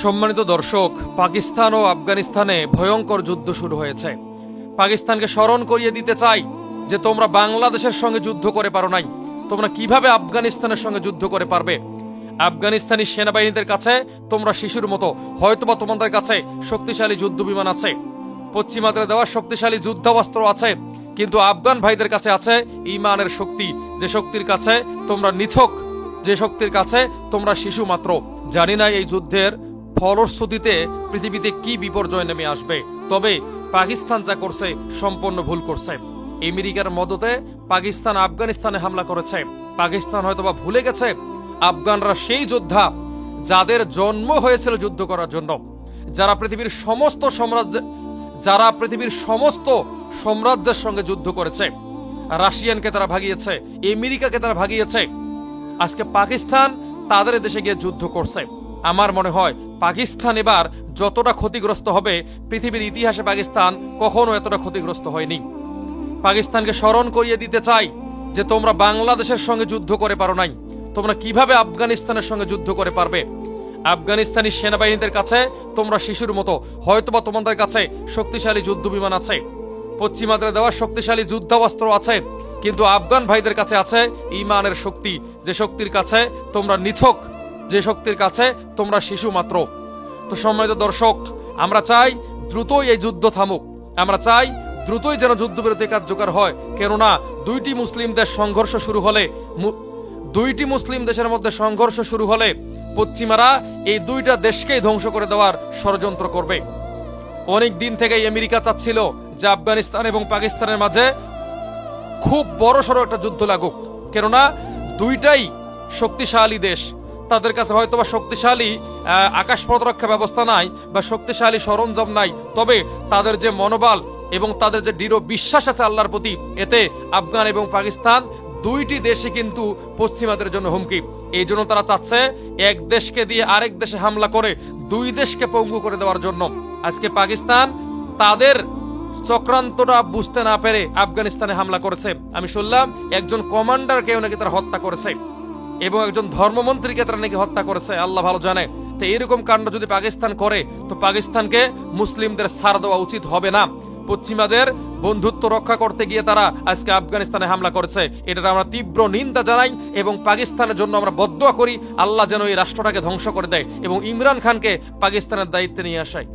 সম্মানিত দর্শক, পাকিস্তান ও আফগানিস্তানে ভয়ঙ্কর যুদ্ধ শুরু হয়েছে। পাকিস্তানকে স্মরণ করিয়ে দিতে চাই যে তোমরা বাংলাদেশের সঙ্গে যুদ্ধ করে পারো নাই, তোমরা কিভাবে আফগানিস্তানের সঙ্গে যুদ্ধ করে পারবে? আফগানিস্তানি সেনাবাহিনীদের কাছে তোমরা শিশুর মতো, হয়তোবা তোমাদের কাছে শক্তিশালী যুদ্ধ বিমান আছে, পশ্চিমাদের দেওয়া শক্তিশালী যুদ্ধাস্ত্র আছে, কিন্তু আফগান ভাইদের কাছে আছে ঈমানের শক্তি, যে শক্তির কাছে তোমরা নিছক, যে শক্তির কাছে তোমরা শিশু মাত্র। জানি না এই যুদ্ধের ফলশ্রুতিতে পৃথিবীতে কি বিপর্যয় নেমে আসবে, তবে পাকিস্তান যা করছে সম্পূর্ণ ভুল করছে। আমেরিকার মদতে পাকিস্তান আফগানিস্তানে হামলা করেছে। পাকিস্তান হয়তোবা ভুলে গেছে আফগানরা সেই যোদ্ধা যাদের জন্ম হয়েছিল যুদ্ধ করার জন্য, যারা পৃথিবীর সমস্ত সাম্রাজ্যের সঙ্গে যুদ্ধ করেছে। রাশিয়ানকে তারা ভাগিয়েছে, আমেরিকাকে তারা ভাগিয়েছে, আজকে পাকিস্তান তাদের দেশে গিয়ে যুদ্ধ করছে। আমার মনে হয় পাকিস্তান এবার যতটা ক্ষতিগ্রস্ত হবে, পৃথিবীর ইতিহাসে পাকিস্তান কখনো এতটা ক্ষতিগ্রস্ত হয়নি। পাকিস্তানকে স্মরণ করিয়ে দিতে চাই যে তোমরা বাংলাদেশের সঙ্গে যুদ্ধ করে পারো নাই, তোমরা কিভাবে আফগানিস্তানের সঙ্গে যুদ্ধ করে পারবে? আফগানিস্তানি সেনাবাহিনীদের কাছে তোমরা শিশুর মতো, হয়তোবা তোমাদের কাছে শক্তিশালী যুদ্ধ বিমান আছে, পশ্চিমাদের দেওয়া শক্তিশালী যুদ্ধাস্ত্র আছে, কিন্তু আফগান ভাইদের কাছে আছে ঈমানের শক্তি, যে শক্তির কাছে তোমরা নিছক, যে শক্তির কাছে তোমরা শিশু মাত্র। তো সম্মানিত দর্শক, আমরা চাই দ্রুতই এই যুদ্ধ থামুক, আমরা চাই দ্রুতই যেন যুদ্ধবিরতি কার্যকর হয়। কেননা দুইটি মুসলিম দেশের মধ্যে সংঘর্ষ শুরু হলে পশ্চিমারা এই দুইটা দেশকেই ধ্বংস করে দেওয়ার ষড়যন্ত্র করবে। অনেক দিন থেকেই আমেরিকা চাচ্ছিল যে আফগানিস্তান এবং পাকিস্তানের মাঝে খুব বড়সড় একটা যুদ্ধ লাগুক, কেননা দুইটাই শক্তিশালী দেশ। তাদের কাছে হয়তোবা শক্তিশালী আকাশ প্রতিরক্ষা ব্যবস্থা নাই বা শক্তিশালী সরঞ্জাম নাই, তবে তাদের যে মনোবল এবং তাদের যে দৃঢ় বিশ্বাস আছে আল্লাহর প্রতি, এতে আফগান এবং পাকিস্তান দুইটি দেশে কিন্তু পশ্চিমাদের জন্য হুমকি। এই জন্য তারা চাচ্ছে এক দেশকে দিয়ে আরেক দেশে হামলা করে দুই দেশকে পঙ্গু করে দেওয়ার জন্য। আজকে পাকিস্তান তাদের চক্রান্তটা বুঝতে না পেরে আফগানিস্তানে হামলা করেছে। আমি শুনলাম একজন কমান্ডারকেও নাকি তারা হত্যা করেছে এবং একজন ধর্মমন্ত্রীকে তারা নাকি হত্যা করেছে, আল্লাহ ভালো জানে। তো এরকম কাণ্ড যদি পাকিস্তান করে, তো পাকিস্তানকে মুসলিমদের ছাড় দেওয়া উচিত হবে না। পশ্চিমাদের বন্ধুত্ব রক্ষা করতে গিয়ে তারা আজকে আফগানিস্তানে হামলা করেছে, এটা আমরা তীব্র নিন্দা জানাই এবং পাকিস্তানের জন্য আমরা বদদোয়া করি আল্লাহ যেন এই রাষ্ট্রটাকে ধ্বংস করে দেয় এবং ইমরান খানকে পাকিস্তানের দায়িত্বে নিয়ে আসায়।